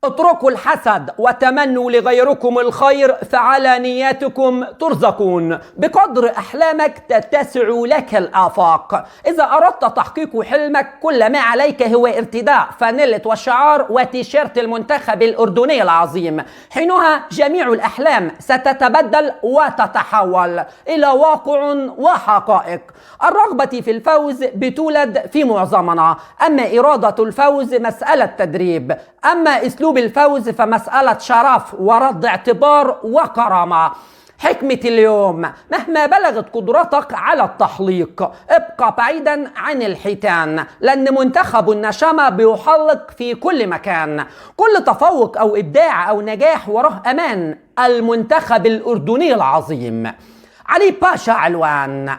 اتركوا الحسد وتمنوا لغيركم الخير فعلى نياتكم ترزقون. بقدر أحلامك تتسع لك الآفاق. إذا أردت تحقيق حلمك كل ما عليك هو ارتداء فانيلة والشعار وتيشيرت المنتخب الأردني العظيم. حينها جميع الأحلام ستتبدل وتتحول إلى واقع وحقائق. الرغبة في الفوز بتولد في معظمنا، أما إرادة الفوز مسألة تدريب، أما أسلوب الفوز فمسألة شرف ورد اعتبار وكرامة. حكمة اليوم: مهما بلغت قدرتك على التحليق ابقى بعيدا عن الحيتان، لأن منتخب النشامة بيحلق في كل مكان. كل تفوق أو إبداع أو نجاح وراه أمان المنتخب الأردني العظيم. علي باشا علوان: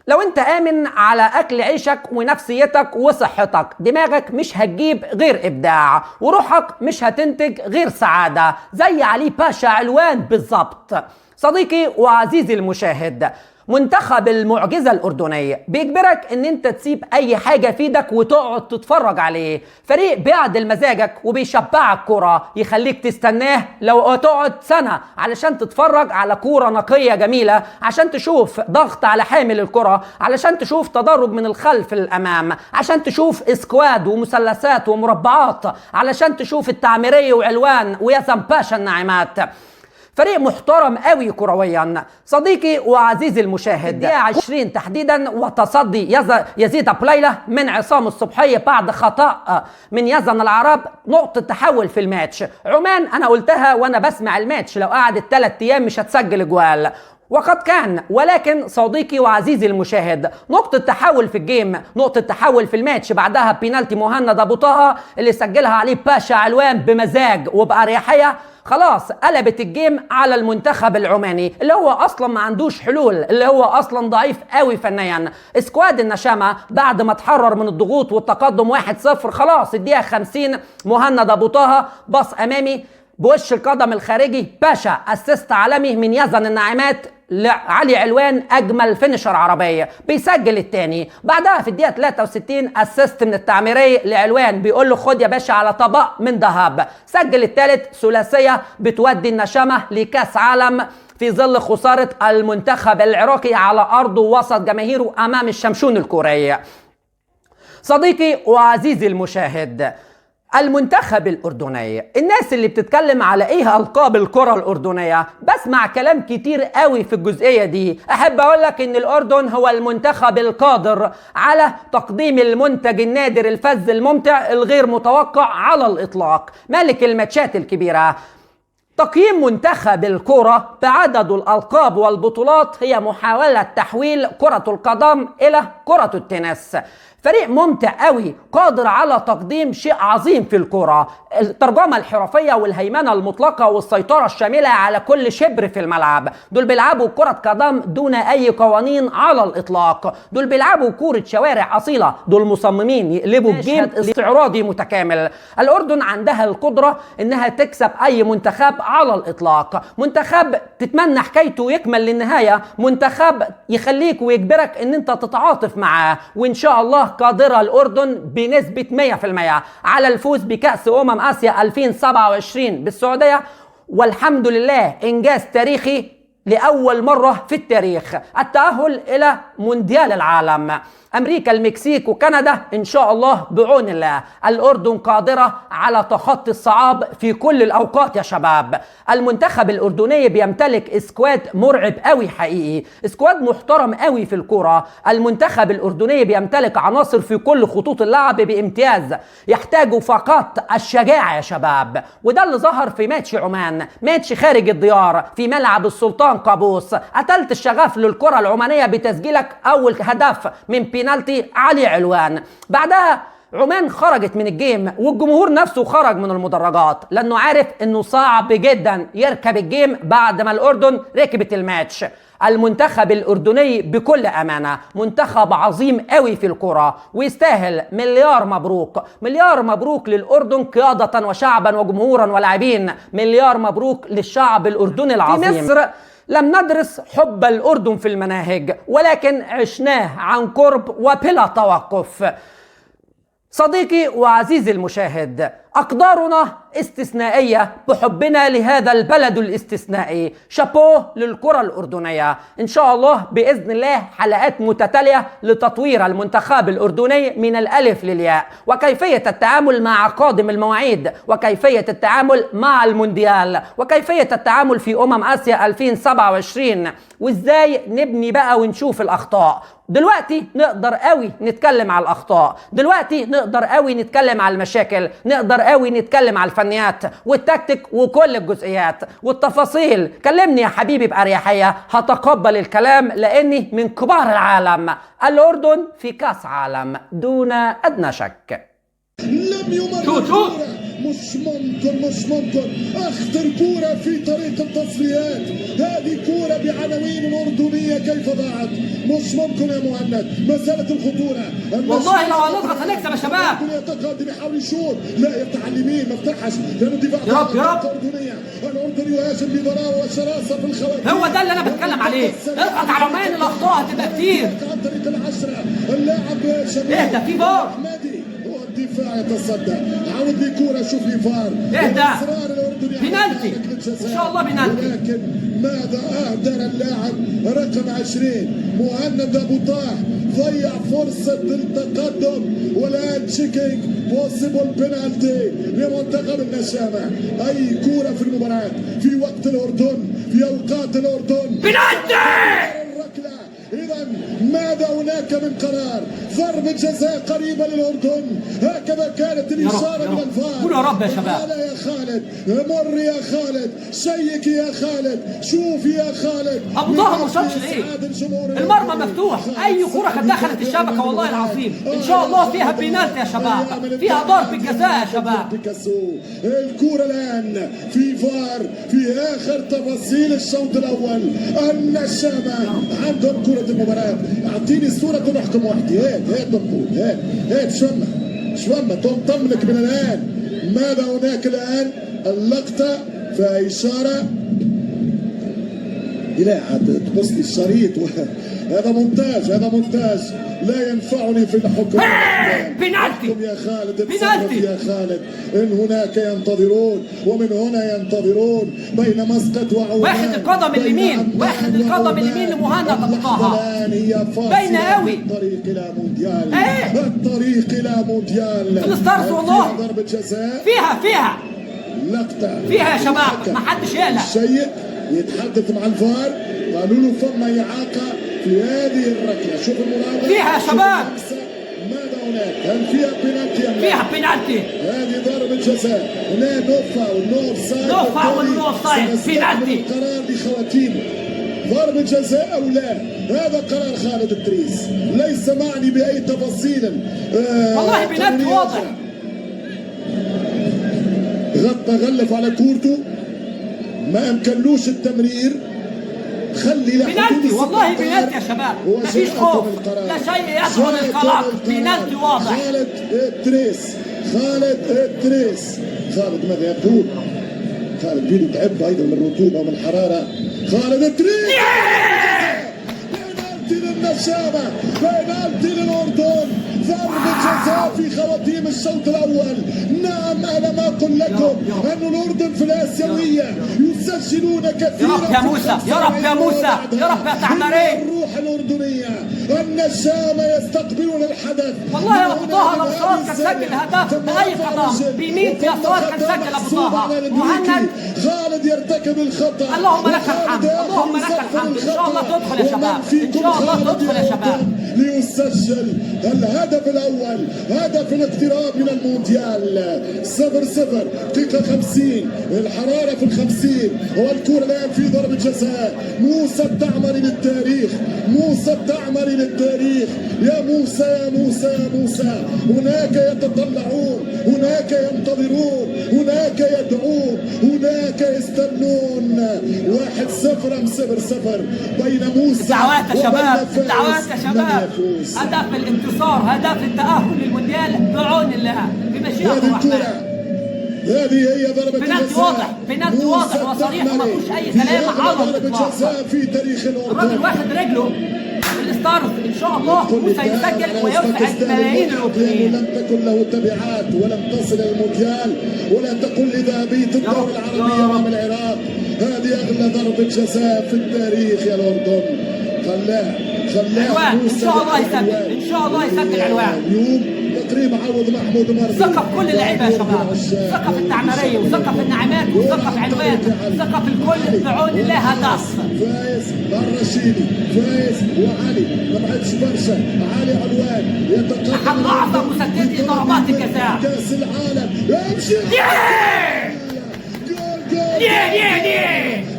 لو انت آمن على أكل عيشك ونفسيتك وصحتك دماغك مش هتجيب غير إبداع، وروحك مش هتنتج غير سعادة، زي علي باشا علوان بالظبط. صديقي وعزيزي المشاهد، منتخب المعجزة الأردنية بيجبرك ان انت تسيب اي حاجة في ايدك وتقعد تتفرج عليه. فريق بيعدل مزاجك وبيشبعك كرة يخليك تستناه لو تقعد سنة علشان تتفرج على كرة نقية جميلة، عشان تشوف ضغط على حامل الكرة، علشان تشوف تدرج من الخلف للأمام، عشان تشوف اسكواد ومثلثات ومربعات، علشان تشوف التعميرية وعلوان ويزن باشا الناعمات. فريق محترم قوي كرويا. صديقي وعزيزي المشاهد، دقيقة 20 تحديدا وتصدي يزيد بليلة من عصام الصبحي بعد خطأ من يزن العرب، نقطة تحول في الماتش. عمان أنا قلتها وأنا بسمع الماتش لو قعدت 3 أيام مش هتسجل جوال، وقد كان. ولكن صديقي وعزيزي المشاهد، نقطة تحول في الجيم، نقطة تحول في الماتش بعدها بينالتي مهند أبو طه اللي سجلها علي باشا علوان بمزاج وبأريحية، خلاص قلبت الجيم على المنتخب العماني اللي هو اصلا ما عندوش حلول، اللي هو اصلا ضعيف قوي فنيا. اسكواد النشامة بعد ما اتحرر من الضغوط والتقدم 1-0 خلاص الدقيقة 50 مهند ابو طه باص امامي بوش القدم الخارجي، باشا اسيست عالمي من يزن الناعمات لعلي علوان، اجمل فينشر عربيه، بيسجل الثاني. بعدها في الدقيقه 63 اسيست من التعميري لعلوان، بيقول له خد يا باشا على طبق من ذهب. سجل الثالث، ثلاثيه بتودي النشامه لكاس عالم في ظل خساره المنتخب العراقي على ارضه وسط جماهيره امام الشمشون الكوري. صديقي وعزيزي المشاهد، المنتخب الأردني، الناس اللي بتتكلم على ايه ألقاب الكرة الأردنية، بسمع كلام كتير قوي في الجزئية دي. أحب أقول لك إن الأردن هو المنتخب القادر على تقديم المنتج النادر الفذ الممتع الغير متوقع على الإطلاق، مالك الماتشات الكبيرة. تقييم منتخب الكرة بعدد الألقاب والبطولات هي محاولة تحويل كرة القدم إلى كرة التنس. فريق ممتع قوي قادر على تقديم شيء عظيم في الكرة، الترجمة الحرفية والهيمنة المطلقة والسيطرة الشاملة على كل شبر في الملعب. دول بيلعبوا كرة قدم دون أي قوانين على الإطلاق، دول بيلعبوا كرة شوارع أصيلة، دول مصممين يقلبوا الجيم استعراضي متكامل. الأردن عندها القدرة إنها تكسب أي منتخب على الإطلاق، منتخب تتمنى حكايته يكمل للنهاية، منتخب يخليك ويجبرك إن أنت تتعاطف معاه. وإن شاء الله قادرة الأردن بنسبة 100% على الفوز بكأس آسيا 2027 بالسعودية، والحمد لله إنجاز تاريخي لأول مرة في التاريخ، التأهل إلى مونديال العالم. أمريكا، المكسيك، وكندا إن شاء الله بعون الله. الأردن قادرة على تخطي الصعاب في كل الأوقات يا شباب. المنتخب الأردني بيمتلك اسكواد مرعب قوي حقيقي، اسكواد محترم قوي في الكرة. المنتخب الأردني بيمتلك عناصر في كل خطوط اللعب بامتياز، يحتاجوا فقط الشجاعة يا شباب. وده اللي ظهر في ماتش عمان، ماتش خارج الديار في ملعب السلطان قابوس. قتلت الشغف للكرة العمانية بتسجيلك أول هدف من بينالتي علي علوان. بعدها عمان خرجت من الجيم والجمهور نفسه خرج من المدرجات، لأنه عارف أنه صعب جدا يركب الجيم بعد ما الأردن ركبت الماتش. المنتخب الأردني بكل أمانة منتخب عظيم قوي في الكرة ويستاهل مليار مبروك، مليار مبروك للأردن قيادة وشعبا وجمهورا ولاعبين، مليار مبروك للشعب الأردني العظيم. في مصر لم ندرس حب الأردن في المناهج، ولكن عشناه عن قرب وبلا توقف. صديقي وعزيزي المشاهد، أقدارنا استثنائية بحبنا لهذا البلد الاستثنائي. شابوه للكرة الأردنية. إن شاء الله بإذن الله حلقات متتالية لتطوير المنتخب الأردني من الألف للياء، وكيفية التعامل مع قادم المواعيد، وكيفية التعامل مع المونديال، وكيفية التعامل في آسيا 2027، وإزاي نبني بقى ونشوف الأخطاء. دلوقتي نقدر قوي نتكلم على الأخطاء، دلوقتي نقدر قوي نتكلم على المشاكل، نقدر قوي نتكلم على الفنيات والتكتيك وكل الجزئيات والتفاصيل. كلمني يا حبيبي بأريحية، هتقبل الكلام لأني من كبار العالم. الأردن في كأس عالم دون أدنى شك. لم يمر مش ممكن اخطر كورة في طريق التصفيات. هذه كورة بعناوين الأردنية كيف ضاعت. مش ممكن يا مهند، مسألة الخطورة. والله لو هنضغط هنكسب يا شباب. يتقدم يحاول يشوط، لا يفتح على اليمين ما فتحش لأنه دفاع يا رب الأردنية. الأردن يهاجم بضراوة وشراسة في الخواجة. هو ده اللي أنا بتكلم عليه. اضغط على عمان، الأخطاء هتبقى كتير. عن طريق العشرة اللاعب شمال اهدى في فار. الدفاع يتصدى، عاود لي كورة، شوف لي فار. اهدى بنالتي ان شاء الله بنالتي. ولكن ماذا اهدر اللاعب رقم 20 مهند ابو طاح؟ ضيع فرصة التقدم، والآن تشيكينج بوسيبل بنالتي لمنتخب النشامة. أي كورة في المباراة في وقت الأردن، في أوقات الأردن بنالتي. إذا ماذا هناك من قرار؟ ضربة جزاء قريبة للأردن، هكذا كانت الإشارة من الفار. قول يا رب يا شباب. تعال يا خالد، مر يا خالد، شيك يا خالد، شوف يا خالد. أبو طه ما شاطش ليه؟ المرمى مفتوح، أي كرة كانت دخلت الشبكة والله العظيم. إن شاء الله فيها بينالتي يا شباب، فيها ضربة جزاء يا شباب. الكرة الآن في فار في آخر تفاصيل الشوط الأول. النشامة عندهم كرة المباراة. اعطيني الصورة ونحكم وحدي. هيك بنقول، هيك شومة تنطملك من الآن. ماذا هناك الآن؟ اللقطة في إشارة لا عاد تبص لي الشريط هذا مونتاج لا ينفعني في الحكم. بنالتي يا خالد، بنالتي يا خالد. ان هناك ينتظرون ومن هنا ينتظرون بين مسقط وعمان. واخد القدم اليمين، واخد القدم اليمين لمهند ابو طه. باينه قوي. الطريق الى مونديال، الطريق الى مونديال. في الستارز والله. ضربة جزاء فيها لقطة فيها يا شباب، ما حدش يقلق. شيء يتحدث مع الفار، قالوا له فما إعاقة في هذه الركلة. شوف المراقبة فيها يا شباب. ماذا هناك؟ هل فيها بنالتي؟ فيها بنالتي. هذه ضربة جزاء. هنا نوفا والنوف سايد بنالتي. قرار لخواتيم ضربة جزاء أو لا؟ هذا قرار خالد الدريس، ليس معني بأي تفاصيل. والله بنالتي واضح. غلف على كورته، ما امكنلوش التمرير. خلي بنالتي والله بنالتي يا شباب، مفيش خوف، لا شيء يدخل القلق. بنالتي واضح. خالد الدريس خالد ماذا يقول؟ خالد بيده تعب ايضا من الرطوبه ومن الحراره. خالد الدريس بنالتي للنشامه، بنالتي للاردن. ضربة جزاء في خواتيم الشوط الأول. نعم أنا ما أقول لكم أن الأردن في الآسيوية يسجلون كثيرا. يا رب يا موسى، يا رب يا موسى، يا رب يا تعمرين. الروح الأردنية. النشامة يستقبلون الحدث. والله يا أبو طه لو صوت كان سجل هدف بأي قدم بيمين يا صوت كان سجل أبو طه. مهند خالد يرتكب الخطأ. اللهم لك الحمد، اللهم لك الحمد. إن شاء الله تدخل يا شباب، إن شاء الله تدخل يا شباب. ليسجل الهدف الأول، هدف الاقتراب من المونديال. 0-0 دقيقة 50، الحرارة في 50، والكرة الآن في ضربة جزاء. موسى التعمري للتاريخ، موسى التعمري للتاريخ. يا موسى يا موسى يا موسى. هناك يتطلعون، هناك ينتظرون، هناك يدعون، هناك يستنون. 1-0 أم 0-0 بين موسى. الدعوات يا شباب، الدعوات يا شباب. هدف الانتصار، هدف التأهل للمونديال بعون الله بمشيئة الرحمن. هذه هي ضربة بنالتي واضح، بنالتي واضح وصريح وما فيهوش أي كلام على الإطلاق. في تاريخ الأردن. الراجل واخد رجله ستارز ان شاء الله وسيسجل ويفعل ملايين الاوروبيين. لم تكن له تبعات ولم تصل المونديال، ولا تقل لذهبية الدوري العربية امام العراق. هذه اغلى ضربة جزاء في التاريخ يا الاردن. خلاها عنوان ان شاء الله يسجل، ان شاء الله يسجل عنوان. اليوم تقريب عوض محمود مرزي. ثقة في كل اللعيبة يا شباب، ثقة في التعمرية وثقة في النعمات وثقة في عنوان، ثقة في الكل بعون الله هدف. فايز الرشيدي، فايز وعلي ما بعدش برشا. علي عنوان يتقدم أحد أعظم مسددي ضربات الجزاء. كأس العالم يمشي.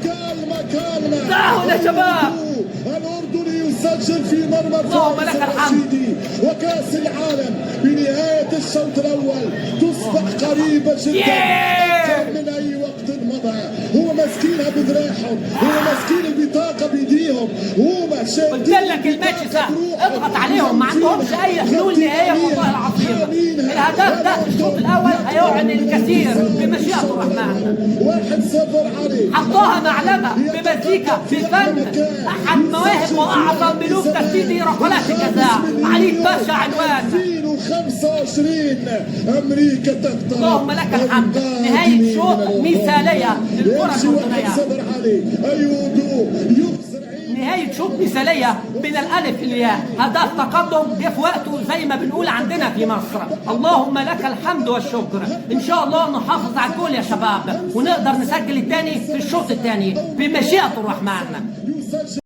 كلمة تعالوا يا شباب. الأردني يسجل في مرمى اللهم لك الحمد. وكأس العالم بنهاية الشوط الأول تصبح قريبة جدا أكثر من أي وقت مضى. هو ماسكينها بذراعهم، هو ماسكين البطاقة بيديهم، هو قلت لك الماتش سهل، اضغط عليهم، ما عندهمش أي حلول نهائية والله العظيم. الهدف ده في الشوط الأول هيعني الكثير بمشيئة الرحمن. 1-0 علي. حطوها معلمة بمزيكا بفن، أحد مواهب وأعظم ملوك تسديد ركلات الجزاء علي باشا عنوان. 2025 أمريكا تقترب. اللهم لك الحمد. نهاية شوط مثالية للكرة الأردنية. نهاية شوط مثالية من الألف للياء. هدف تقدم جه في وقته زي ما بنقول عندنا في مصر. اللهم لك الحمد والشكر. إن شاء الله نحافظ على الجول يا شباب ونقدر نسجل الثاني في الشوط الثاني بمشيئة الرحمن.